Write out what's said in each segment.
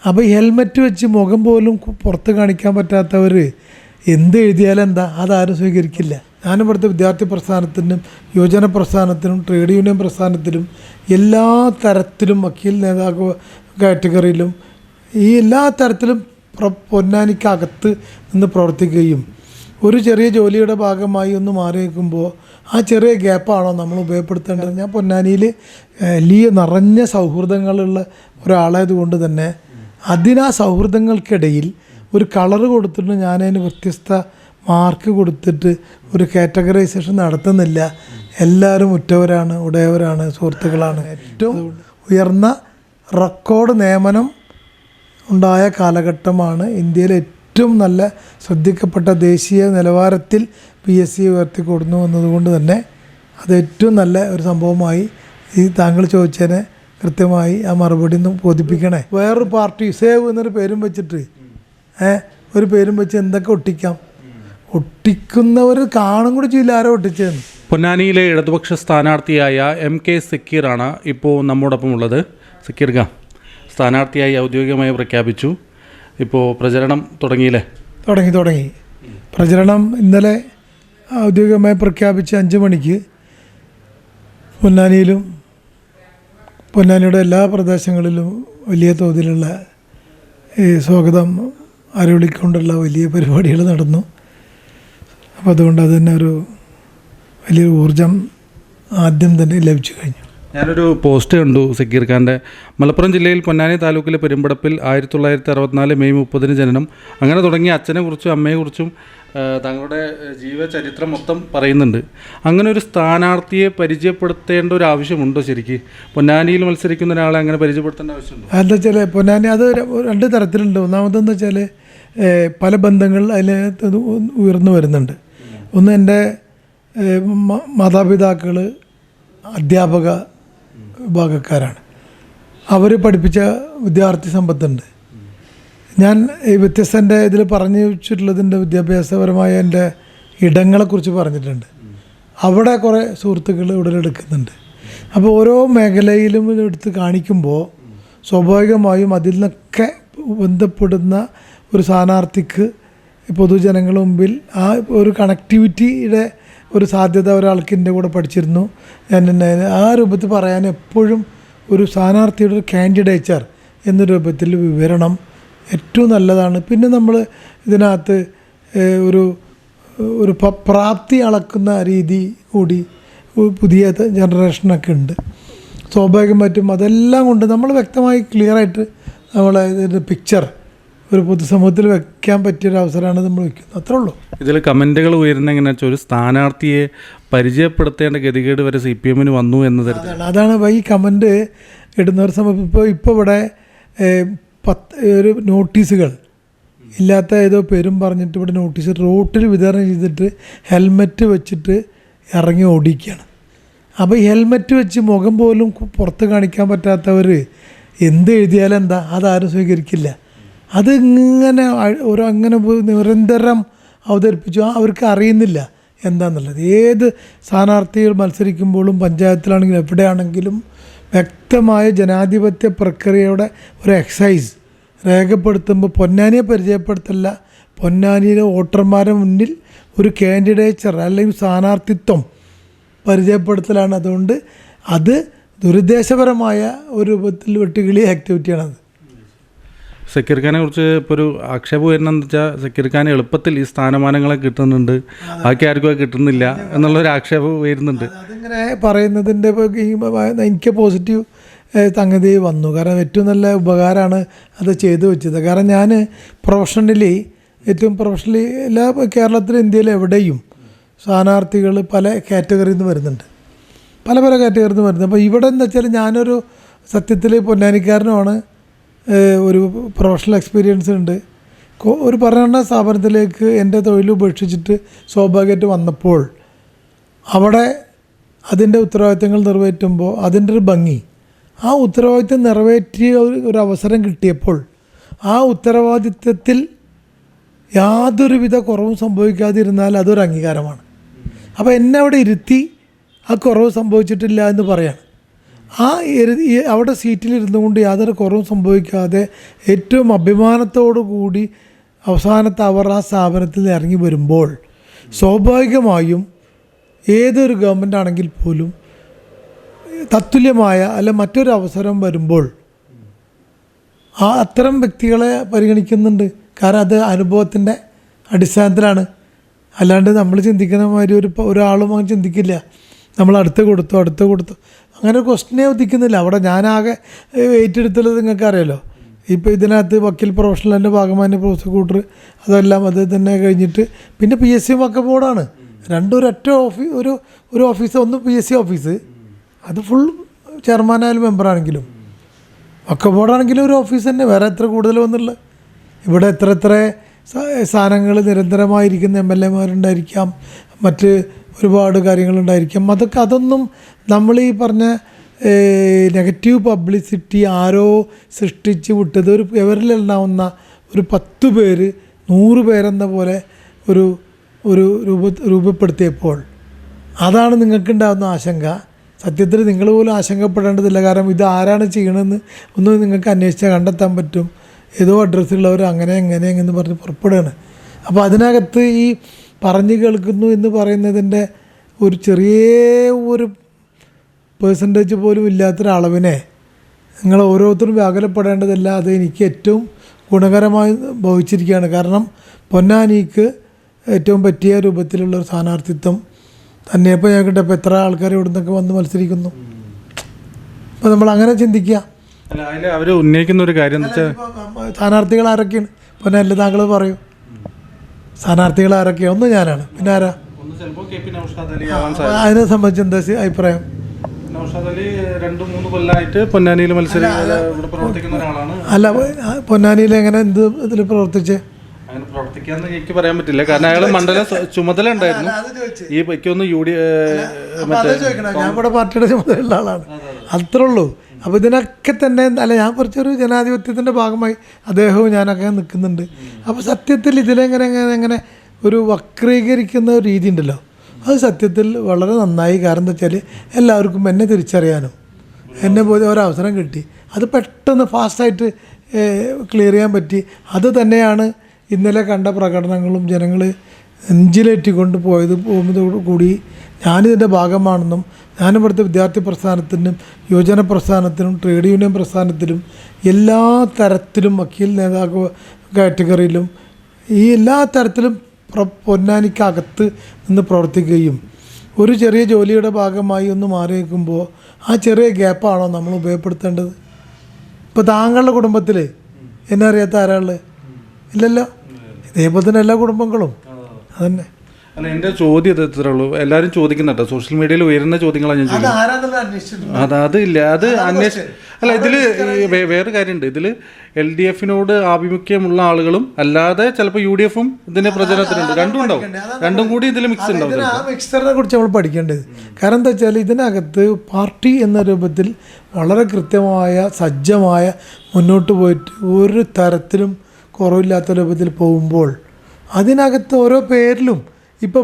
അപ്പോൾ ഈ ഹെൽമെറ്റ് വെച്ച് മുഖം പോലും പുറത്ത് കാണിക്കാൻ പറ്റാത്തവർ എന്ത് എഴുതിയാലും എന്താ അതാരും സ്വീകരിക്കില്ല. ഞാനിവിടുത്തെ വിദ്യാർത്ഥി പ്രസ്ഥാനത്തിനും യുവജന പ്രസ്ഥാനത്തിനും ട്രേഡ് യൂണിയൻ പ്രസ്ഥാനത്തിലും എല്ലാ തരത്തിലും വക്കീൽ നേതാവ് കാറ്റഗറിയിലും ഈ എല്ലാ തരത്തിലും പൊന്നാനിക്കകത്ത് നിന്ന് പ്രവർത്തിക്കുകയും ഒരു ചെറിയ ജോലിയുടെ ഭാഗമായി ഒന്ന് മാറി നിൽക്കുമ്പോൾ ആ ചെറിയ ഗ്യാപ്പാണോ നമ്മൾ ഉപയോഗപ്പെടുത്തേണ്ടത്. ഞാൻ പൊന്നാനിയിൽ വലിയ നിറഞ്ഞ സൗഹൃദങ്ങളുള്ള ഒരാളായതുകൊണ്ട് തന്നെ അതിനാ സൗഹൃദങ്ങൾക്കിടയിൽ ഒരു കളറ് കൊടുത്തിട്ട് ഞാനതിന് വ്യത്യസ്ത മാർക്ക് കൊടുത്തിട്ട് ഒരു കാറ്റഗറൈസേഷൻ നടത്തുന്നില്ല. എല്ലാവരും ഉറ്റവരാണ്, ഉടയവരാണ്, സുഹൃത്തുക്കളാണ്. ഏറ്റവും ഉയർന്ന റെക്കോർഡ് നിയമനം ഉണ്ടായ കാലഘട്ടമാണ്. ഇന്ത്യയിലെ ഏറ്റവും നല്ല ശ്രദ്ധിക്കപ്പെട്ട ദേശീയ നിലവാരത്തിൽ PSC ഉയർത്തിക്കൊടുന്നു എന്നതുകൊണ്ട് തന്നെ അത് ഏറ്റവും നല്ല ഒരു സംഭവമായി ഈ താങ്കൾ ചോദിച്ചതിനെ കൃത്യമായി ആ മറുപടി ഒന്നും ബോധിപ്പിക്കണേ. വേറൊരു പാർട്ടി സേവ് എന്നൊരു പേരും വെച്ചിട്ട് ഒരു പേരും വെച്ച് എന്തൊക്കെ ഒട്ടിക്കാം. ഒട്ടിക്കുന്നവർ കാണും കൂടി ചെയ്യില്ല ആരോ ഒട്ടിച്ചതെന്ന്. പൊന്നാനിയിലെ ഇടതുപക്ഷ സ്ഥാനാർത്ഥിയായ MK സക്കീറാണ് ഇപ്പോൾ നമ്മോടൊപ്പം ഉള്ളത്. സക്കീർ ഖാൻ സ്ഥാനാർത്ഥിയായി ഔദ്യോഗികമായി പ്രഖ്യാപിച്ചു. ഇപ്പോൾ പ്രചരണം തുടങ്ങിയില്ലേ? തുടങ്ങി. പ്രചരണം ഇന്നലെ ഔദ്യോഗികമായി പ്രഖ്യാപിച്ച് 5 മണിക്ക് പൊന്നാനിയിലും പൊന്നാനിയുടെ എല്ലാ പ്രദേശങ്ങളിലും വലിയ തോതിലുള്ള സ്വാഗതം ആരോളിക്കൊണ്ടുള്ള വലിയ പരിപാടികൾ നടന്നു. അപ്പോൾ അതുകൊണ്ട് അത് തന്നെ ഒരു വലിയ ഊർജം ആദ്യം തന്നെ ലഭിച്ചു കഴിഞ്ഞു. ഞാനൊരു പോസ്റ്റ് കണ്ടു സക്കീർ ഖാൻ്റെ. മലപ്പുറം ജില്ലയിൽ പൊന്നാനി താലൂക്കിലെ പെരുമ്പടപ്പിൽ 1964 മെയ് 30 ജനനം. അങ്ങനെ തുടങ്ങി അച്ഛനെക്കുറിച്ചും അമ്മയെക്കുറിച്ചും തങ്ങളുടെ ജീവചരിത്രം മൊത്തം പറയുന്നുണ്ട്. അങ്ങനെ ഒരു സ്ഥാനാർത്ഥിയെ പരിചയപ്പെടുത്തേണ്ട ഒരു ആവശ്യമുണ്ടോ ശരിക്കും? പൊന്നാനിയിൽ മത്സരിക്കുന്ന ഒരാളെ അങ്ങനെ പരിചയപ്പെടുത്തേണ്ട ആവശ്യമുണ്ടോ? എന്താ വെച്ചാൽ പൊന്നാനി അത് 2 തരത്തിലുണ്ട്. ഒന്നാമതെന്ന് വെച്ചാൽ പല ബന്ധങ്ങൾ അതിൽ ഉയർന്നു വരുന്നുണ്ട്. ഒന്ന് എൻ്റെ മാതാപിതാക്കൾ അധ്യാപക വിഭാഗക്കാരാണ്. അവർ പഠിപ്പിച്ച വിദ്യാർത്ഥി സമ്പത്തുണ്ട്. ഞാൻ ഈ വ്യത്യസ്തൻ്റെ ഇതിൽ പറഞ്ഞു വെച്ചിട്ടുള്ളതിൻ്റെ വിദ്യാഭ്യാസപരമായ എൻ്റെ ഇടങ്ങളെക്കുറിച്ച് പറഞ്ഞിട്ടുണ്ട്. അവിടെ കുറേ സുഹൃത്തുക്കൾ ഉടലെടുക്കുന്നുണ്ട്. അപ്പോൾ ഓരോ മേഖലയിലും എടുത്ത് കാണിക്കുമ്പോൾ സ്വാഭാവികമായും അതിൽ നിന്നൊക്കെ ബന്ധപ്പെടുന്ന ഒരു സ്ഥാനാർത്ഥിക്ക് പൊതുജനങ്ങളുടെ മുമ്പിൽ ആ ഒരു കണക്ടിവിറ്റിയുടെ ഒരു സാധ്യത ഒരാൾക്ക് എൻ്റെ കൂടെ പഠിച്ചിരുന്നു. ഞാൻ ആ രൂപത്തിൽ പറയാൻ എപ്പോഴും ഒരു സ്ഥാനാർത്ഥിയുടെ ഒരു കാൻഡിഡേച്ചർ എന്ന രൂപത്തിൽ വിവരണം ഏറ്റവും നല്ലതാണ്. പിന്നെ നമ്മൾ ഇതിനകത്ത് ഒരു പ്രാപ്തി അളക്കുന്ന രീതി കൂടി പുതിയ ജനറേഷനൊക്കെ ഉണ്ട്. സ്വാഭാവികമായിട്ടും അതെല്ലാം കൊണ്ട് നമ്മൾ വ്യക്തമായി ക്ലിയറായിട്ട് നമ്മളെ ഇതിൻ്റെ പിക്ചർ ഒരു പൊതുസമൂഹത്തിൽ വെക്കാൻ പറ്റിയൊരു അവസരമാണ് നമ്മൾ വയ്ക്കുന്നത്. അത്രേ ഉള്ളൂ. ഇതിൽ കമൻറ്റുകൾ ഉയരുന്ന എങ്ങനെയാ വെച്ചാൽ ഒരു സ്ഥാനാർത്ഥിയെ പരിചയപ്പെടുത്തേണ്ട ഗതികേട് വരെ CPM വന്നു എന്നത് അതാണ് ഈ കമൻറ്റ് ഇടുന്നവർ സമയം. ഇപ്പോൾ ഇവിടെ ഒരു നോട്ടീസുകൾ ഇല്ലാത്ത ഏതോ പേരും പറഞ്ഞിട്ട് ഇവിടെ നോട്ടീസ് റോട്ടിൽ വിതരണം ചെയ്തിട്ട് ഹെൽമെറ്റ് വെച്ചിട്ട് ഇറങ്ങി ഓടിക്കുകയാണ്. അപ്പോൾ ഈ ഹെൽമെറ്റ് വെച്ച് മുഖം പോലും പുറത്ത് കാണിക്കാൻ പറ്റാത്തവർ എന്ത് എഴുതിയാലും എന്താ അതാരും സ്വീകരിക്കില്ല. അതിങ്ങനെ അങ്ങനെ നിരന്തരം അവതരിപ്പിച്ചു. അവർക്ക് അറിയുന്നില്ല എന്താണെന്നുള്ളത്. ഏത് സ്ഥാനാർത്ഥികൾ മത്സരിക്കുമ്പോഴും പഞ്ചായത്തിലാണെങ്കിലും എവിടെയാണെങ്കിലും വ്യക്തമായ ജനാധിപത്യ പ്രക്രിയയുടെ ഒരു എക്സസൈസ് രേഖപ്പെടുത്തുമ്പോൾ പൊന്നാനിയെ പരിചയപ്പെടുത്തില്ല, പൊന്നാനിയിലെ വോട്ടർമാരുടെ മുന്നിൽ ഒരു കാൻഡിഡേച്ചർ അല്ലെങ്കിൽ സ്ഥാനാർത്ഥിത്വം പരിചയപ്പെടുത്തലാണ്. അതുകൊണ്ട് അത് ദുരുദ്ദേശപരമായ ഒരു രൂപത്തിൽ വെട്ടുകിളി ആക്ടിവിറ്റിയാണത്. സക്കീർ ഖാനെ കുറിച്ച് ഇപ്പോൾ ഒരു ആക്ഷേപം വരുന്നതെന്ന് വെച്ചാൽ സക്കീർ ഖാൻ എളുപ്പത്തിൽ ഈ സ്ഥാനമാനങ്ങളെ കിട്ടുന്നുണ്ട്, ബാക്കി ആർക്കും കിട്ടുന്നില്ല എന്നുള്ളൊരു ആക്ഷേപം വരുന്നുണ്ട്. അതിങ്ങനെ പറയുന്നതിൻ്റെ എനിക്ക് പോസിറ്റീവ് സംഗതി വന്നു. കാരണം ഏറ്റവും നല്ല ഉപകാരമാണ് അത് ചെയ്തു വെച്ചത്. കാരണം ഞാൻ ഏറ്റവും പ്രൊഫഷണലി എല്ലാ കേരളത്തിലും ഇന്ത്യയിലും എവിടെയും സ്ഥാനാർത്ഥികൾ പല കാറ്റഗറിയിൽ നിന്ന് വരുന്നുണ്ട്, പല കാറ്റഗറിയിൽ നിന്ന് വരുന്നത്. അപ്പോൾ ഇവിടെ എന്ന് വെച്ചാൽ ഞാനൊരു സത്യത്തിൽ പൊന്നാനിക്കാരനുമാണ്, ഒരു പ്രൊഫഷണൽ എക്സ്പീരിയൻസ് ഉണ്ട്. ഒരു ഭരണ സ്ഥാപനത്തിലേക്ക് എൻ്റെ തൊഴിൽ ഉപേക്ഷിച്ചിട്ട് സ്വാഭാവികമായിട്ട് വന്നപ്പോൾ അവിടെ അതിൻ്റെ ഉത്തരവാദിത്തങ്ങൾ നിറവേറ്റുമ്പോൾ അതിൻ്റെ ഒരു ഭംഗി, ആ ഉത്തരവാദിത്തം നിറവേറ്റിയ ഒരു അവസരം കിട്ടിയപ്പോൾ ആ ഉത്തരവാദിത്തത്തിൽ യാതൊരുവിധ കുറവും സംഭവിക്കാതിരുന്നാൽ അതൊരു അംഗീകാരമാണ്. അപ്പോൾ എന്നെ അവിടെ ഇരുത്തി ആ കുറവ് സംഭവിച്ചിട്ടില്ല എന്ന് പറയാണ്. അവിടെ സീറ്റിലിരുന്നു കൊണ്ട് യാതൊരു കുറവും സംഭവിക്കാതെ ഏറ്റവും അഭിമാനത്തോടു കൂടി അവസാനത്തെ അവർ ആ സ്ഥാപനത്തിൽ നിന്ന് ഇറങ്ങി വരുമ്പോൾ സ്വാഭാവികമായും ഏതൊരു ഗവൺമെൻറ് ആണെങ്കിൽ പോലും തത്തുല്യമായ അല്ല മറ്റൊരു അവസരം വരുമ്പോൾ അത്തരം വ്യക്തികളെ പരിഗണിക്കുന്നുണ്ട്. കാരണം അത് അനുഭവത്തിൻ്റെ അടിസ്ഥാനത്തിലാണ്. അല്ലാണ്ട് നമ്മൾ ചിന്തിക്കുന്ന മാതിരി ഒരാളും അങ്ങനെ ചിന്തിക്കില്ല. നമ്മൾ അടുത്ത് കൊടുത്തു അങ്ങനെ ഒരു ക്വസ്റ്റ്യനെ ഉദിക്കുന്നില്ല. അവിടെ ഞാനാകെ ഏറ്റെടുത്തുള്ളത് നിങ്ങൾക്ക് അറിയാലോ. ഇപ്പോൾ ഇതിനകത്ത് വക്കീൽ പ്രൊഫഷണലിൻ്റെ ഭാഗമായി പ്രോസിക്യൂട്ടർ അതെല്ലാം അത് തന്നെ കഴിഞ്ഞിട്ട് പിന്നെ PSC വക്ക ബോർഡാണ്. രണ്ടും ഒരു ഓഫീസ്. ഒന്ന് PSC ഓഫീസ്, അത് ഫുൾ ചെയർമാനായാലും മെമ്പറാണെങ്കിലും, വക്ക ബോർഡാണെങ്കിലും ഒരു ഓഫീസ് തന്നെ. വേറെ എത്ര കൂടുതൽ വന്നുള്ളത്? ഇവിടെ എത്ര സ്ഥാനങ്ങൾ നിരന്തരമായിരിക്കുന്ന MLA മാരുണ്ടായിരിക്കാം, മറ്റ് ഒരുപാട് കാര്യങ്ങളുണ്ടായിരിക്കാം. അതൊന്നും നമ്മൾ ഈ പറഞ്ഞ നെഗറ്റീവ് പബ്ലിസിറ്റി ആരോ സൃഷ്ടിച്ച് വിട്ടത് ഒരു എവരിലുണ്ടാവുന്ന ഒരു 10 പേര് 100 പേരെന്ന പോലെ ഒരു രൂപപ്പെടുത്തിയപ്പോൾ അതാണ് നിങ്ങൾക്കുണ്ടാകുന്ന ആശങ്ക. സത്യത്തിൽ നിങ്ങൾ പോലും ആശങ്കപ്പെടേണ്ടതില്ല. കാരണം ഇത് ആരാണ് ചെയ്യണമെന്ന് ഒന്ന് നിങ്ങൾക്ക് അന്വേഷിച്ചാൽ കണ്ടെത്താൻ പറ്റും. ഏതോ അഡ്രസ്സുള്ളവർ എങ്ങനെ പറഞ്ഞ് പുറപ്പെടുകയാണ്. അപ്പോൾ അതിനകത്ത് ഈ പറഞ്ഞു കേൾക്കുന്നു എന്ന് പറയുന്നതിൻ്റെ ഒരു ചെറിയ പേഴ്സൻറ്റേജ് പോലും ഇല്ലാത്തൊരളവിനെ നിങ്ങൾ ഓരോരുത്തരും വ്യാകുലപ്പെടേണ്ടതില്ല. അത് എനിക്ക് ഏറ്റവും ഗുണകരമായി ഭവിച്ചിരിക്കുകയാണ്. കാരണം പൊന്നാനിക്ക് ഏറ്റവും പറ്റിയ രൂപത്തിലുള്ളൊരു സ്ഥാനാർത്ഥിത്വം തന്നെ ഇപ്പോൾ ഞാൻ കിട്ടപ്പോൾ എത്ര ആൾക്കാർ ഇവിടെ നിന്നൊക്കെ വന്ന് മത്സരിക്കുന്നു. അപ്പോൾ നമ്മൾ അങ്ങനെ ചിന്തിക്കുക. അല്ല, അവർ ഉന്നയിക്കുന്ന ഒരു കാര്യം എന്ന് വെച്ചാൽ സ്ഥാനാർത്ഥികൾ ആരൊക്കെയാണ്? പൊന്നാനിൽ താങ്കൾ പറയൂ. സ്ഥാനാർത്ഥികൾ ആരൊക്കെയാണ്? ഒന്ന് ഞാനാണ്, പിന്നെ ആരാ? അതിനെ സംബന്ധിച്ച് എന്താ അഭിപ്രായം? നൗഷാദ് അലി 2-3 കൊല്ലമായിട്ട് പൊന്നാനിയിൽ പ്രവർത്തിക്കുന്ന ഒരാളാണ്. അല്ല, പൊന്നാനിയിൽ എങ്ങനെ എന്ത് ഇതിൽ പ്രവർത്തിച്ചേ? അങ്ങനെ പ്രവർത്തിക്കാന്ന് എനിക്ക് പറയാൻ പറ്റില്ല. കാരണം അയാൾ മണ്ഡല ചുമതല ഉണ്ടായിരുന്നു. ഈ എനിക്കൊന്ന് ഞാൻ ഇവിടെ പാർട്ടിയുടെ ചുമതലയുള്ള ആളാണ്, അത്രേ ഉള്ളൂ. അപ്പോൾ ഇതിനൊക്കെ തന്നെ അല്ല, ഞാൻ കുറച്ചൊരു ജനാധിപത്യത്തിൻ്റെ ഭാഗമായി അദ്ദേഹവും ഞാനൊക്കെ നിൽക്കുന്നുണ്ട്. അപ്പോൾ സത്യത്തിൽ ഇതിലെങ്ങനെ ഒരു വക്രീകരിക്കുന്ന ഒരു രീതി ഉണ്ടല്ലോ, അത് സത്യത്തിൽ വളരെ നന്നായി. കാരണം എന്താ വെച്ചാൽ എല്ലാവർക്കും എന്നെ തിരിച്ചറിയാനും എന്നെ പോലെ ഒരവസരം കിട്ടി. അത് പെട്ടെന്ന് ഫാസ്റ്റായിട്ട് ക്ലിയർ ചെയ്യാൻ പറ്റി. അത് തന്നെയാണ് ഇന്നലെ കണ്ട പ്രകടനങ്ങളും ജനങ്ങൾ നെഞ്ചിലേറ്റിക്കൊണ്ട് പോകുന്നതോടു കൂടി ഞാനിതിൻ്റെ ഭാഗമാണെന്നും ഞാനിവിടുത്തെ വിദ്യാർത്ഥി പ്രസ്ഥാനത്തിനും യുവജന പ്രസ്ഥാനത്തിനും ട്രേഡ് യൂണിയൻ പ്രസ്ഥാനത്തിലും എല്ലാ തരത്തിലും വക്കീൽ നേതാവ് കാറ്റഗറിയിലും ഈ എല്ലാ തരത്തിലും പൊന്നാനിക്കകത്ത് നിന്ന് പ്രവർത്തിക്കുകയും ഒരു ചെറിയ ജോലിയുടെ ഭാഗമായി ഒന്ന് മാറി നിൽക്കുമ്പോൾ ആ ചെറിയ ഗ്യാപ്പാണോ നമ്മൾ ഉപയോഗപ്പെടുത്തേണ്ടത്? ഇപ്പോൾ താങ്കളുടെ കുടുംബത്തിൽ എന്നെ അറിയാത്ത ആരാള് ഇല്ലല്ലോ. ഇതേപോലെ തന്നെ എല്ലാ കുടുംബങ്ങളും അതന്നെ. അല്ല, എൻ്റെ ചോദ്യം ഇത്രേ ഉള്ളൂ. എല്ലാവരും ചോദിക്കുന്നുണ്ട്, സോഷ്യൽ മീഡിയയിൽ ഉയരുന്ന ചോദ്യങ്ങളാണ് ഞാൻ ചോദിക്കുന്നത്. അതില്ല, അത് അല്ല, ഇതിൽ വേറെ കാര്യമുണ്ട്. ഇതിൽ LDF-നോട് ആഭിമുഖ്യമുള്ള ആളുകളും അല്ലാതെ ചിലപ്പോൾ UDF-ഉം ഇതിൻ്റെ പ്രചരണത്തിനുണ്ട്. രണ്ടും ഉണ്ടാവും, രണ്ടും കൂടി ഇതിൽ മിക്സ് ഉണ്ടാവും. ആ മിക്സറിനെ കുറിച്ച് നമ്മൾ പഠിക്കേണ്ടത്. കാരണം എന്താ വെച്ചാൽ ഇതിനകത്ത് പാർട്ടി എന്ന രൂപത്തിൽ വളരെ കൃത്യമായ സജ്ജമായ മുന്നോട്ട് പോയിട്ട് ഒരു തരത്തിലും കുറവില്ലാത്ത രൂപത്തിൽ പോകുമ്പോൾ അതിനകത്ത് ഓരോ പേരിലും ഇപ്പോൾ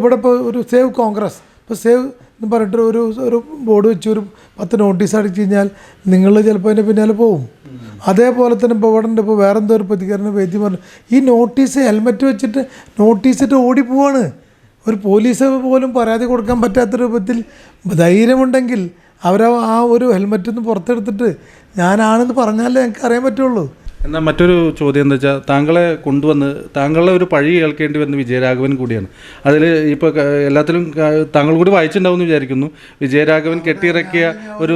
ഒരു സേവ് കോൺഗ്രസ്, ഇപ്പോൾ സേവ് എന്ന് പറഞ്ഞിട്ട് ഒരു ബോർഡ് വെച്ച് ഒരു 10 നോട്ടീസ് അടിച്ചു കഴിഞ്ഞാൽ നിങ്ങൾ ചിലപ്പോൾ അതിൻ്റെ പിന്നാലെ പോവും. അതേപോലെ തന്നെ ഇപ്പോൾ ഇവിടെ ഉണ്ട്, ഇപ്പോൾ വേറെന്തോ ഒരു പ്രതികരണ വേദി പറഞ്ഞു ഈ നോട്ടീസ് ഹെൽമെറ്റ് വെച്ചിട്ട് നോട്ടീസിട്ട് ഓടിപ്പോവാണ്. ഒരു പോലീസ് പോലും പരാതി കൊടുക്കാൻ പറ്റാത്ത രൂപത്തിൽ ധൈര്യമുണ്ടെങ്കിൽ ആ ഒരു ഹെൽമെറ്റിൽ നിന്ന് പുറത്തെടുത്തിട്ട് ഞാനാണെന്ന് പറഞ്ഞാലേ എനിക്ക് അറിയാൻ പറ്റുള്ളൂ. എന്നാൽ മറ്റൊരു ചോദ്യം എന്താ വെച്ചാൽ, താങ്കളെ കൊണ്ടുവന്ന് താങ്കളെ ഒരു പഴി കേൾക്കേണ്ടി വന്ന വിജയരാഘവൻ കൂടിയാണ്. അതിൽ ഇപ്പോൾ എല്ലാത്തിലും താങ്കൾ കൂടി വായിച്ചിട്ടുണ്ടാവും എന്ന് വിചാരിക്കുന്നു. വിജയരാഘവൻ കെട്ടിയിറക്കിയ ഒരു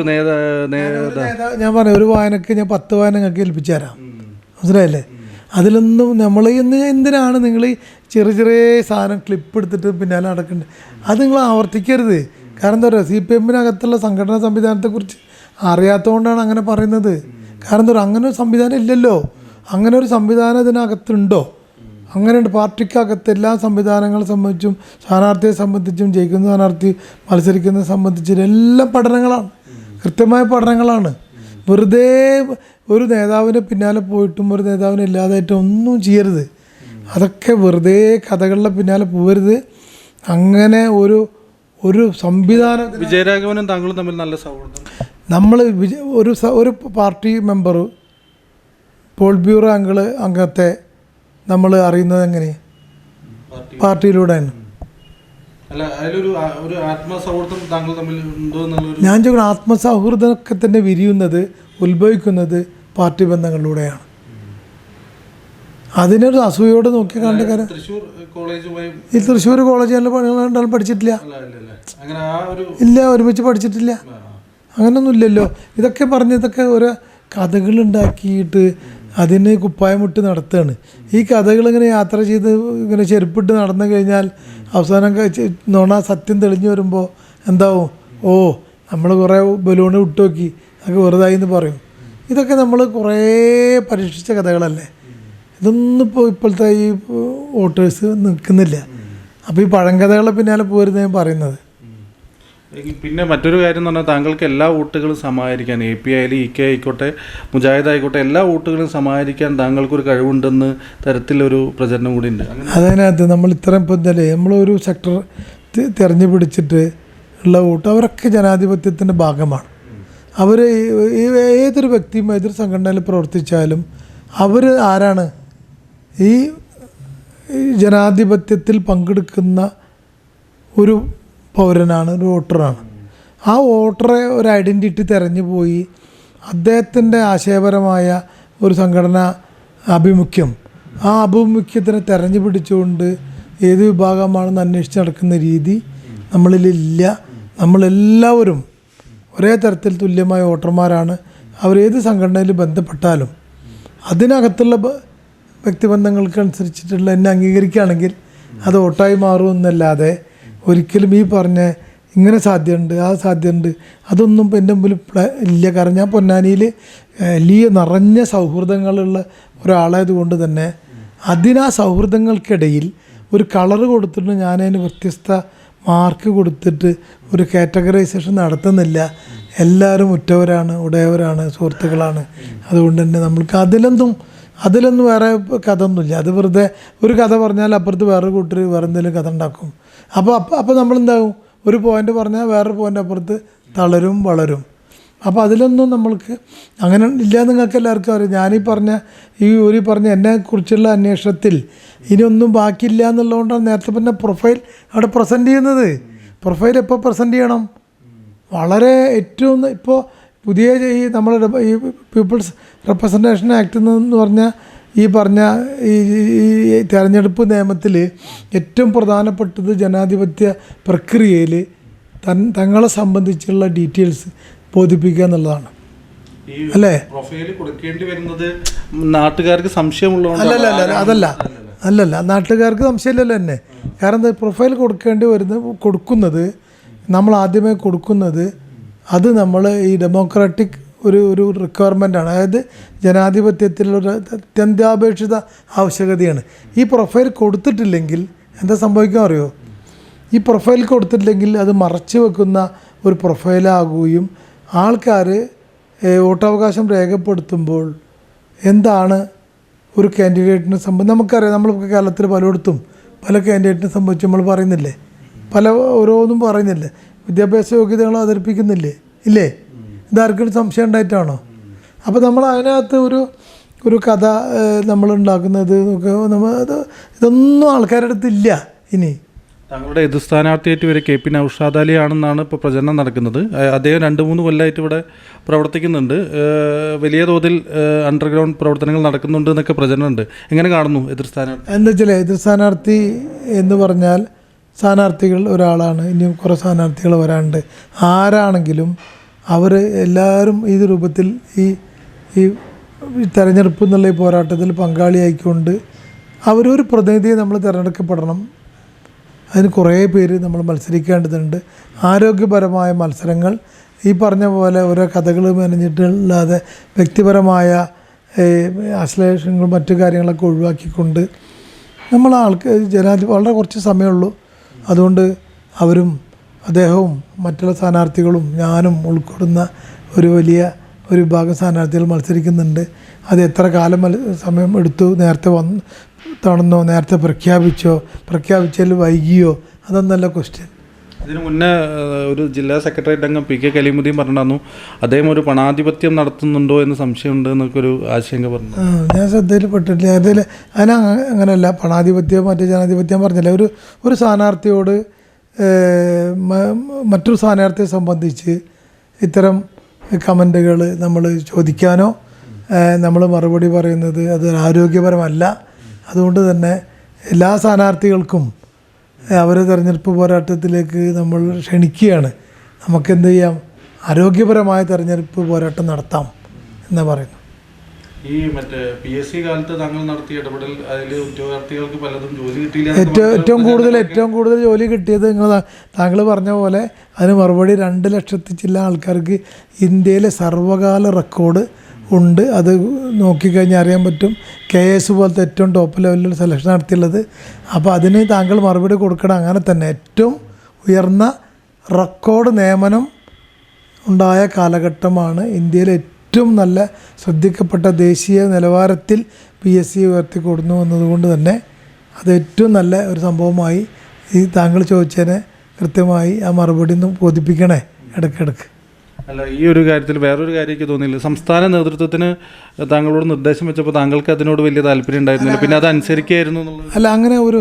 ഞാൻ പറഞ്ഞു, ഒരു വായനക്ക് ഞാൻ 10 വായന നിങ്ങൾക്ക് ഏൽപ്പിച്ചു തരാം, മനസ്സിലായില്ലേ? അതിലൊന്നും നമ്മൾ എന്തിനാണ് നിങ്ങൾ ഈ ചെറിയ സാധനം ക്ലിപ്പ് എടുത്തിട്ട് പിന്നാലെ നടക്കേണ്ടത്? അത് നിങ്ങൾ ആവർത്തിക്കരുത്. കാരണം എന്താ പറയുക, CPM-നകത്തുള്ള സംഘടനാ സംവിധാനത്തെക്കുറിച്ച് അറിയാത്തതുകൊണ്ടാണ് അങ്ങനെ പറയുന്നത്. കാരണം എന്താ പറയുക, അങ്ങനെ ഒരു സംവിധാനം ഇല്ലല്ലോ. അങ്ങനെ ഒരു സംവിധാനം ഇതിനകത്തുണ്ടോ? അങ്ങനെയുണ്ട്. പാർട്ടിക്കകത്ത് എല്ലാ സംവിധാനങ്ങളെ സംബന്ധിച്ചും സ്ഥാനാർത്ഥിയെ സംബന്ധിച്ചും ജയിക്കുന്ന സ്ഥാനാർത്ഥി മത്സരിക്കുന്നത് സംബന്ധിച്ചും എല്ലാം പഠനങ്ങളാണ്, കൃത്യമായ പഠനങ്ങളാണ്. വെറുതെ ഒരു നേതാവിന് പിന്നാലെ പോയിട്ടും ഒരു നേതാവിനെ ഇല്ലാതായിട്ടും ഒന്നും ചെയ്യരുത്. അതൊക്കെ വെറുതെ കഥകളുടെ പിന്നാലെ പോകരുത്. അങ്ങനെ ഒരു സംവിധാനം. വിജയരാഘവനും താങ്കളും തമ്മിൽ നല്ല സൗഹൃദം. നമ്മൾ ഒരു പാർട്ടി മെമ്പർ പോൾ ബ്യൂറോ അംഗത്തെ നമ്മൾ അറിയുന്നത് എങ്ങനെ? പാർട്ടിയിലൂടെയാണ്. അല്ല, ഒരു ആത്മസൗഹൃദം താങ്കൾ തമ്മിൽ ഉണ്ടോ എന്നുള്ളൊരു ഞാൻ ചോദിക്കണം, ആത്മസൗഹൃദമൊക്കെ തന്നെ വിരിയുന്നത് ഉത്ഭവിക്കുന്നത് പാർട്ടി ബന്ധങ്ങളിലൂടെയാണ്. അതിനൊരു അസൂയോട് നോക്കി കണ്ട കാര്യം തൃശ്ശൂർ കോളേജുമായി ഈ തൃശ്ശൂർ കോളേജിൽ പണികളുണ്ടാലും പഠിച്ചിട്ടില്ല. ഇല്ല, ഒരുമിച്ച് പഠിച്ചിട്ടില്ല. അങ്ങനൊന്നും ഇല്ലല്ലോ. ഇതൊക്കെ ഇതൊക്കെ ഓരോ കഥകളുണ്ടാക്കിയിട്ട് അതിന് കുപ്പായമിട്ട് നടത്തുകയാണ്. ഈ കഥകളിങ്ങനെ യാത്ര ചെയ്ത് ഇങ്ങനെ ചെരുപ്പിട്ട് നടന്നു കഴിഞ്ഞാൽ അവസാനം സത്യം തെളിഞ്ഞു വരുമ്പോൾ എന്താവും? ഓ, നമ്മൾ കുറേ ബലൂണ് വിട്ടു നോക്കി, അതൊക്കെ വെറുതായി എന്ന് പറയും. ഇതൊക്കെ നമ്മൾ കുറേ പരീക്ഷിച്ച കഥകളല്ലേ. ഇതൊന്നും ഇപ്പോഴത്തെ ഈ വോട്ടേഴ്സ് നിൽക്കുന്നില്ല. അപ്പോൾ ഈ പഴങ്കഥകളെ പിന്നാലെ പോരുന്ന ഞാൻ പറയുന്നത്. പിന്നെ മറ്റൊരു കാര്യം എന്ന് പറഞ്ഞാൽ താങ്കൾക്ക് എല്ലാ വോട്ടുകളും സമാഹരിക്കാൻ, AP ആയാലും EK ആയിക്കോട്ടെ മുജാഹിദ് ആയിക്കോട്ടെ, എല്ലാ വോട്ടുകളും സമാഹരിക്കാൻ താങ്കൾക്കൊരു കഴിവുണ്ടെന്ന് തരത്തിലൊരു പ്രചരണം കൂടി ഉണ്ട്. അതിനകത്ത് നമ്മൾ ഇത്രയും ഇപ്പം എന്തായാലും നമ്മളൊരു സെക്ടർ തിരഞ്ഞു പിടിച്ചിട്ട് ഉള്ള വോട്ട് അവരൊക്കെ ജനാധിപത്യത്തിൻ്റെ ഭാഗമാണ്. അവർ ഏതൊരു വ്യക്തിയും ഏതൊരു സംഘടനയിൽ പ്രവർത്തിച്ചാലും അവർ ആരാണ്? ഈ ജനാധിപത്യത്തിൽ പങ്കെടുക്കുന്ന ഒരു പൗരനാണ്, ഒരു വോട്ടറാണ്. ആ വോട്ടറെ ഒരു ഐഡൻറ്റിറ്റി തിരഞ്ഞു പോയി അദ്ദേഹത്തിൻ്റെ ആശയപരമായ ഒരു സംഘടനാ ആഭിമുഖ്യം, ആ ആഭിമുഖ്യത്തിനെ തിരഞ്ഞു പിടിച്ചുകൊണ്ട് ഏത് വിഭാഗമാണെന്ന് അന്വേഷിച്ച് നടക്കുന്ന രീതി നമ്മളിലില്ല. നമ്മളെല്ലാവരും ഒരേ തരത്തിൽ തുല്യമായ വോട്ടർമാരാണ്. അവരേത് സംഘടനയിൽ ബന്ധപ്പെട്ടാലും അതിനകത്തുള്ള വ്യക്തിബന്ധങ്ങൾക്കനുസരിച്ചിട്ടുള്ള എന്നെ അംഗീകരിക്കുകയാണെങ്കിൽ അത് വോട്ടായി മാറുമെന്നല്ലാതെ ഒരിക്കലും ഈ പറഞ്ഞ ഇങ്ങനെ സാധ്യതയുണ്ട് ആ സാധ്യതയുണ്ട് അതൊന്നും എൻ്റെ മുമ്പിൽ ഇല്ല. കാരണം ഞാൻ പൊന്നാനിയിൽ വലിയ നിറഞ്ഞ സൗഹൃദങ്ങളുള്ള ഒരാളായതുകൊണ്ട് തന്നെ അതിനാ സൗഹൃദങ്ങൾക്കിടയിൽ ഒരു കളറ് കൊടുത്തിട്ട് ഞാനതിന് വ്യത്യസ്ത മാർക്ക് കൊടുത്തിട്ട് ഒരു കാറ്റഗറൈസേഷൻ നടത്തുന്നില്ല. എല്ലാവരും ഉറ്റവരാണ്, ഉടയവരാണ്, സുഹൃത്തുക്കളാണ്. അതുകൊണ്ട് തന്നെ നമ്മൾക്ക് അതിലൊന്നും വേറെ കഥ ഒന്നുമില്ല. അത് വെറുതെ ഒരു കഥ പറഞ്ഞാൽ അപ്പുറത്ത് വേറൊരു കൂട്ടർ വേറെ എന്തെങ്കിലും കഥ ഉണ്ടാക്കും. അപ്പോൾ നമ്മളെന്താകും? ഒരു പോയിൻ്റ് പറഞ്ഞാൽ വേറൊരു പോയിൻ്റ് അപ്പുറത്ത് തളരും വളരും. അപ്പോൾ അതിലൊന്നും നമ്മൾക്ക് അങ്ങനെ ഇല്ല. നിങ്ങൾക്ക് എല്ലാവർക്കും അറിയാം. ഞാനീ പറഞ്ഞ എന്നെക്കുറിച്ചുള്ള അന്വേഷണത്തിൽ ഇനിയൊന്നും ബാക്കിയില്ല എന്നുള്ളതുകൊണ്ടാണ് നേരത്തെ പറഞ്ഞ പ്രൊഫൈൽ അവിടെ പ്രസൻറ്റ് ചെയ്യുന്നത്. പ്രൊഫൈൽ എപ്പോൾ പ്രസൻറ്റ് ചെയ്യണം? വളരെ ഏറ്റവും ഇപ്പോൾ പുതിയ ഈ നമ്മുടെ ഈ പീപ്പിൾസ് റെപ്രസെൻറ്റേഷൻ ആക്ട് എന്ന് പറഞ്ഞാൽ ഈ തെരഞ്ഞെടുപ്പ് നിയമത്തിൽ ഏറ്റവും പ്രധാനപ്പെട്ടത് ജനാധിപത്യ പ്രക്രിയയിൽ തങ്ങളെ സംബന്ധിച്ചുള്ള ഡീറ്റെയിൽസ് ബോധിപ്പിക്കുക എന്നുള്ളതാണ്. അല്ലേ? പ്രൊഫൈൽ കൊടുക്കേണ്ടി വരുന്നത് നാട്ടുകാർക്ക് സംശയമുള്ളതുകൊണ്ട് അല്ലല്ല നാട്ടുകാർക്ക് സംശയമില്ലല്ലോ തന്നെ. കാരണം പ്രൊഫൈൽ കൊടുക്കുന്നത് നമ്മൾ ആദ്യമേ കൊടുക്കുന്നത് അത് നമ്മൾ ഈ ഡെമോക്രാറ്റിക് ഒരു റിക്വയർമെൻ്റാണ്. അതായത് ജനാധിപത്യത്തിലുള്ള അത്യന്താപേക്ഷിത ആവശ്യകതയാണ്. ഈ പ്രൊഫൈൽ കൊടുത്തിട്ടില്ലെങ്കിൽ എന്താ സംഭവിക്കാൻ അറിയോ? ഈ പ്രൊഫൈൽ കൊടുത്തിട്ടില്ലെങ്കിൽ അത് മറച്ചു വെക്കുന്ന ഒരു പ്രൊഫൈലാകുകയും ആൾക്കാർ വോട്ടവകാശം രേഖപ്പെടുത്തുമ്പോൾ എന്താണ് ഒരു കാൻഡിഡേറ്റിനെ നമുക്കറിയാം. നമ്മൾ കേരളത്തിൽ പലയിടത്തും പല കാൻഡിഡേറ്റിനെ സംബന്ധിച്ച് നമ്മൾ പറയുന്നില്ലേ, ഓരോന്നും പറയുന്നില്ലേ, വിദ്യാഭ്യാസ യോഗ്യതകൾ അവതരിപ്പിക്കുന്നില്ലേ? ഇല്ലേ? ഇതാർക്കും സംശയം ഉണ്ടായിട്ടാണോ? അപ്പോൾ നമ്മൾ അതിനകത്ത് ഒരു കഥ നമ്മളുണ്ടാക്കുന്നത് ഇതൊന്നും ആൾക്കാരുടെ അടുത്തില്ല. ഇനി താങ്കളുടെ എതിർ സ്ഥാനാർത്ഥിയായിട്ട് വരെ KP നൗഷാദ് അലി ആണെന്നാണ് ഇപ്പോൾ പ്രചരണം നടക്കുന്നത്. അദ്ദേഹം 2-3 കൊല്ലമായിട്ട് ഇവിടെ പ്രവർത്തിക്കുന്നുണ്ട്. വലിയ തോതിൽ അണ്ടർഗ്രൗണ്ട് പ്രവർത്തനങ്ങൾ നടക്കുന്നുണ്ട് എന്നൊക്കെ പ്രചരണമുണ്ട്. എങ്ങനെ കാണുന്നു എതിർ സ്ഥാനാർത്ഥി? എന്താ വെച്ചാൽ എതിർ സ്ഥാനാർത്ഥി എന്ന് പറഞ്ഞാൽ സ്ഥാനാർത്ഥികൾ ഒരാളാണ്, ഇനിയും കുറേ സ്ഥാനാർത്ഥികൾ വരാനുണ്ട്. ആരാണെങ്കിലും അവർ എല്ലാവരും ഈ രൂപത്തിൽ ഈ തെരഞ്ഞെടുപ്പ് എന്നുള്ള ഈ പോരാട്ടത്തിൽ പങ്കാളിയായിക്കൊണ്ട് അവരൊരു പ്രതിനിധിയെ നമ്മൾ തിരഞ്ഞെടുക്കപ്പെടണം. അതിന് കുറേ പേര് നമ്മൾ മത്സരിക്കേണ്ടതുണ്ട്. ആരോഗ്യപരമായ മത്സരങ്ങൾ, ഈ പറഞ്ഞ പോലെ ഓരോ കഥകൾ മെനഞ്ഞിട്ടല്ലാതെ വ്യക്തിപരമായ ആശ്ലേഷങ്ങളും മറ്റു കാര്യങ്ങളൊക്കെ ഒഴിവാക്കിക്കൊണ്ട് നമ്മൾ വളരെ കുറച്ച് സമയമുള്ളൂ. അതുകൊണ്ട് അവരും അദ്ദേഹവും മറ്റുള്ള സ്ഥാനാർത്ഥികളും ഞാനും ഉൾക്കൊള്ളുന്ന ഒരു വിഭാഗം സ്ഥാനാർത്ഥികൾ മത്സരിക്കുന്നുണ്ട്. അത് എത്ര കാലം സമയം എടുത്തു, നേരത്തെ തണുന്നോ, നേരത്തെ പ്രഖ്യാപിച്ചതിൽ വൈകിയോ, അതൊന്നല്ല ക്വസ്റ്റ്യൻ. ഇതിനു മുന്നേ ഒരു ജില്ലാ സെക്രട്ടേറിയറ്റ് അംഗം പി കെ കലീമുദ്ദീൻ പറഞ്ഞിരുന്നു അദ്ദേഹം ഒരു പണാധിപത്യം നടത്തുന്നുണ്ടോ എന്ന് സംശയമുണ്ട് എന്നൊക്കെ ഒരു ആശങ്ക പറഞ്ഞു. ഞാൻ ശ്രദ്ധയിൽപ്പെട്ടിട്ടില്ല. അങ്ങനെയല്ല, പണാധിപത്യം മറ്റേ ജനാധിപത്യം പറഞ്ഞില്ല. ഒരു സ്ഥാനാർത്ഥിയോട് മറ്റൊരു സ്ഥാനാർത്ഥിയെ സംബന്ധിച്ച് ഇത്തരം കമൻറ്റുകൾ നമ്മൾ ചോദിക്കാനോ നമ്മൾ മറുപടി പറയുന്നത് അത് ആരോഗ്യപരമല്ല. അതുകൊണ്ട് തന്നെ എല്ലാ സ്ഥാനാർത്ഥികൾക്കും അവരെ തെരഞ്ഞെടുപ്പ് പോരാട്ടത്തിലേക്ക് നമ്മൾ ക്ഷണിക്കുകയാണ്. നമുക്കെന്ത് ചെയ്യാം, ആരോഗ്യപരമായ തെരഞ്ഞെടുപ്പ് പോരാട്ടം നടത്താം എന്നാണ് പറയുന്നത്. ഈ മറ്റേ PSC കാലത്ത് താങ്കൾ നടത്തിയ ഇടപെടൽ അതിൽ ഉദ്യോഗാർത്ഥികൾക്ക് പലതും ജോലി കിട്ടിയില്ല. ഏറ്റവും കൂടുതൽ ജോലി കിട്ടിയത് താങ്കൾ പറഞ്ഞ പോലെ അതിന് മറുപടി 2 ലക്ഷത്തിൽ ചില ആൾക്കാർക്ക് ഇന്ത്യയിലെ സർവ്വകാല റെക്കോർഡ് ഉണ്ട്. അത് നോക്കിക്കഴിഞ്ഞാൽ അറിയാൻ പറ്റും. KS പോലത്തെ ഏറ്റവും ടോപ്പ് ലെവലിൽ സെലക്ഷൻ നടത്തിയുള്ളത്. അപ്പോൾ അതിന് താങ്കൾ മറുപടി കൊടുക്കണം. അങ്ങനെ തന്നെ ഏറ്റവും ഉയർന്ന റെക്കോർഡ് നിയമനം ഉണ്ടായ കാലഘട്ടമാണ്. ഇന്ത്യയിലെ ഏറ്റവും നല്ല ശ്രദ്ധിക്കപ്പെട്ട ദേശീയ നിലവാരത്തിൽ PSC ഉയർത്തിക്കൊടുന്നു എന്നതുകൊണ്ട് തന്നെ അത് ഏറ്റവും നല്ല ഒരു സംഭവമായി ഈ താങ്കൾ ചോദിച്ചതിനെ കൃത്യമായി ആ മറുപടി ഒന്ന് ബോധിപ്പിക്കണേ ഇടയ്ക്കിടയ്ക്ക്. അല്ല, ഈ ഒരു കാര്യത്തിൽ വേറൊരു കാര്യം എനിക്ക് തോന്നിയില്ല. സംസ്ഥാന നേതൃത്വത്തിന് താങ്കളോട് നിർദ്ദേശം വെച്ചപ്പോൾ താങ്കൾക്ക് അതിനോട് വലിയ താല്പര്യം ഉണ്ടായിരുന്നില്ല, പിന്നെ അത് അനുസരിക്കുകയായിരുന്നു എന്നുള്ളത്. അല്ല, അങ്ങനെ ഒരു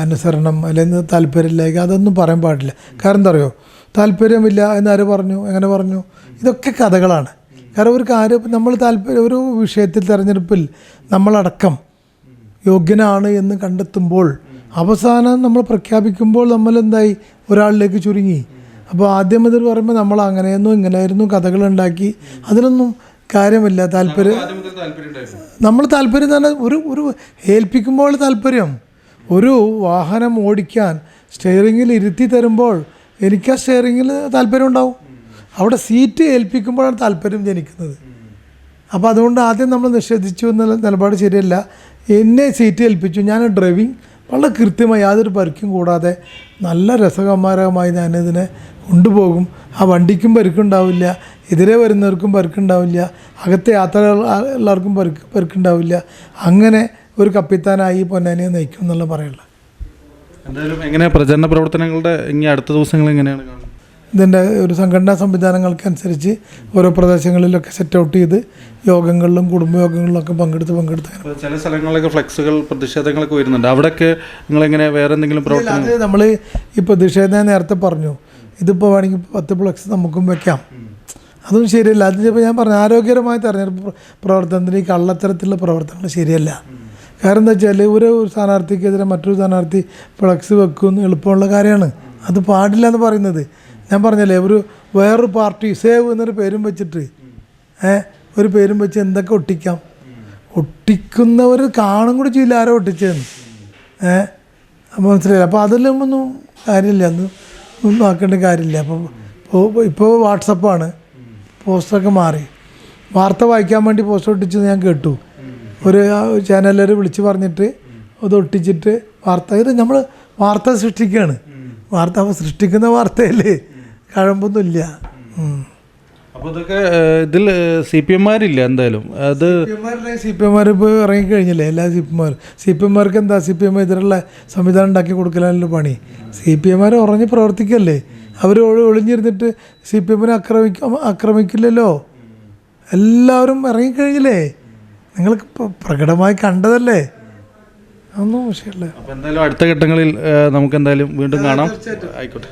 അനുസരണം അല്ലെങ്കിൽ താല്പര്യമില്ല അതൊന്നും പറയാൻ പാടില്ല. കാരണം എന്താ അറിയോ, താല്പര്യമില്ല എന്നാര് പറഞ്ഞു, എങ്ങനെ പറഞ്ഞു, ഇതൊക്കെ കഥകളാണ്. കാരണം ഒരു കാര്യം നമ്മൾ ഒരു വിഷയത്തിൽ തെരഞ്ഞെടുപ്പിൽ നമ്മളടക്കം യോഗ്യനാണ് എന്ന് കണ്ടെത്തുമ്പോൾ അവസാനം നമ്മൾ പ്രഖ്യാപിക്കുമ്പോൾ നമ്മൾ എന്തായി, ഒരാളിലേക്ക് ചുരുങ്ങി. അപ്പോൾ ആദ്യം ഇത് പറയുമ്പോൾ നമ്മൾ അങ്ങനെയൊന്നും ഇങ്ങനെയായിരുന്നു കഥകളുണ്ടാക്കി, അതിലൊന്നും കാര്യമില്ല. നമ്മൾ താല്പര്യം തന്നെ ഒരു ഏൽപ്പിക്കുമ്പോൾ താല്പര്യം, ഒരു വാഹനം ഓടിക്കാൻ സ്റ്റെയറിങ്ങിൽ ഇരുത്തി തരുമ്പോൾ എനിക്ക് ആ സ്റ്റെയറിങ്ങിൽ താല്പര്യം ഉണ്ടാവും. അവിടെ സീറ്റ് ഏൽപ്പിക്കുമ്പോഴാണ് താല്പര്യം ജനിക്കുന്നത്. അപ്പോൾ അതുകൊണ്ട് ആദ്യം നമ്മൾ നിഷേധിച്ചു എന്നുള്ള നിലപാട് ശരിയല്ല. എന്നെ സീറ്റ് ഏൽപ്പിച്ചു, ഞാൻ ഡ്രൈവിങ് വളരെ കൃത്യമായി യാതൊരു പരിക്കും കൂടാതെ നല്ല രസകരമായി ഞാനിതിനെ കൊണ്ടുപോകും. ആ വണ്ടിക്കും പരിക്കുണ്ടാവില്ല, എതിരെ വരുന്നവർക്കും പരിക്കുണ്ടാവില്ല, അകത്തെ യാത്ര എല്ലാവർക്കും പരിക്കുണ്ടാവില്ല. അങ്ങനെ ഒരു കപ്പിത്താനായി പൊന്നാനിയെ നയിക്കും എന്നുള്ള പറയുള്ളത്. എന്തായാലും എങ്ങനെ പ്രചരണ പ്രവർത്തനങ്ങളുടെ ഇനി അടുത്ത ദിവസങ്ങൾ എങ്ങനെയാണ് കാണുന്നത്? ഇതിൻ്റെ ഒരു സംഘടനാ സംവിധാനങ്ങൾക്കനുസരിച്ച് ഓരോ പ്രദേശങ്ങളിലൊക്കെ സെറ്റ് ഔട്ട് ചെയ്ത് യോഗങ്ങളിലും കുടുംബയോഗങ്ങളിലൊക്കെ പങ്കെടുത്ത് ചില സ്ഥലങ്ങളിലൊക്കെ ഫ്ലെക്സുകൾ പ്രതിഷേധങ്ങളൊക്കെ വരുന്നുണ്ട്. അവിടെയൊക്കെ നിങ്ങളെങ്ങനെ വേറെ എന്തെങ്കിലും പ്രവർത്തനം? അത് നമ്മൾ ഈ പ്രതിഷേധം നേരത്തെ പറഞ്ഞു, ഇതിപ്പോൾ വേണമെങ്കിൽ 10 ഫ്ലെക്സ് നമുക്കും വെക്കാം. അതും ശരിയല്ല. അതിപ്പോൾ ഞാൻ പറഞ്ഞു, ആരോഗ്യകരമായ തെരഞ്ഞെടുപ്പ് പ്രവർത്തനത്തിന് ഈ കള്ളത്തരത്തിലുള്ള പ്രവർത്തനങ്ങൾ ശരിയല്ല. കാരണം എന്താ വെച്ചാൽ ഒരു സ്ഥാനാർത്ഥിക്കെതിരെ മറ്റൊരു സ്ഥാനാർത്ഥി ഫ്ലെക്സ് വെക്കുമെന്ന് എളുപ്പമുള്ള കാര്യമാണ്. അത് പാടില്ല എന്ന് പറയുന്നത്. ഞാൻ പറഞ്ഞല്ലേ, വേറൊരു പാർട്ടി സേവ് എന്നൊരു പേരും വെച്ചിട്ട് ഒരു പേരും വെച്ച് എന്തൊക്കെ ഒട്ടിക്കാം. ഒട്ടിക്കുന്നവർ കാണും കൂടി ചെയ്യില്ല ആരോ ഒട്ടിച്ചതെന്ന്. അപ്പോൾ മനസ്സിലായില്ല. അപ്പോൾ അതിലൊന്നും കാര്യമില്ല, ഒന്നും ആക്കേണ്ട കാര്യമില്ല. ഇപ്പോൾ വാട്സപ്പാണ്, പോസ്റ്ററൊക്കെ മാറി. വാർത്ത വായിക്കാൻ വേണ്ടി പോസ്റ്റർ ഒട്ടിച്ചത് ഞാൻ കേട്ടു. ഒരു ചാനലുകാർ വിളിച്ച് പറഞ്ഞിട്ട് അത് ഒട്ടിച്ചിട്ട് ഇത് നമ്മൾ വാർത്ത സൃഷ്ടിക്കുകയാണ്. അപ്പോൾ സൃഷ്ടിക്കുന്ന വാർത്തയല്ലേ, കഴമ്പൊന്നുമില്ല. അപ്പോൾ ഇതൊക്കെ ഇതിൽ CPM-മാരില്ല എന്തായാലും. അത് CPM-മാർ ഇപ്പോൾ ഇറങ്ങിക്കഴിഞ്ഞില്ലേ, എല്ലാ CPM-മാർക്ക് എന്താ, CPM എതിരുള്ള സംവിധാനം ഉണ്ടാക്കി കൊടുക്കലല്ലോ പണി. CPM-മാർ ഉറഞ്ഞ് പ്രവർത്തിക്കല്ലേ, അവർ ഒളിഞ്ഞിരുന്നിട്ട് CPM-നെ ആക്രമിക്കില്ലല്ലോ. എല്ലാവരും ഇറങ്ങിക്കഴിഞ്ഞില്ലേ, നിങ്ങൾക്ക് പ്രകടമായി കണ്ടതല്ലേ, അതൊന്നും വിഷയമല്ല. അപ്പോൾ എന്തായാലും അടുത്ത ഘട്ടങ്ങളിൽ നമുക്ക് എന്തായാലും വീണ്ടും കാണാം. ആയിക്കോട്ടെ.